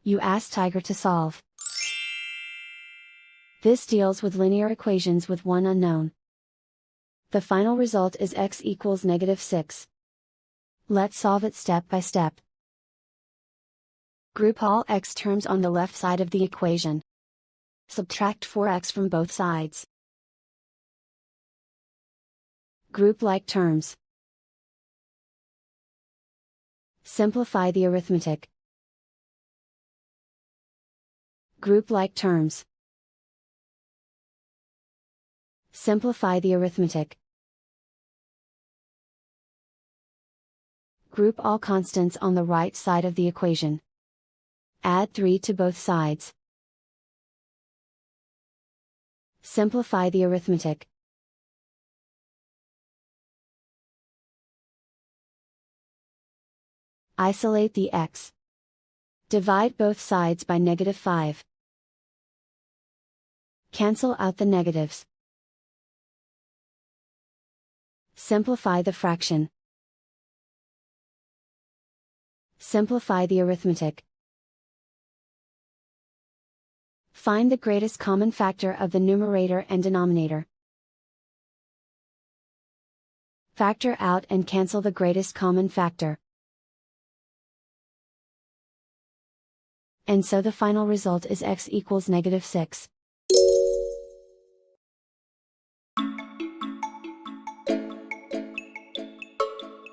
You ask Tiger to solve. This deals with linear equations with one unknown. The final result is x equals -6. Let's solve it step by step. Group all x terms on the left side of the equation. Subtract 4x from both sides. Group like terms. Simplify the arithmetic. Group like terms. Simplify the arithmetic. Group all constants on the right side of the equation. Add 3 to both sides. Simplify the arithmetic. Isolate the x. Divide both sides by -5. Cancel out the negatives. Simplify the fraction. Simplify the arithmetic. Find the greatest common factor of the numerator and denominator. Factor out and cancel the greatest common factor. And so the final result is x equals -6.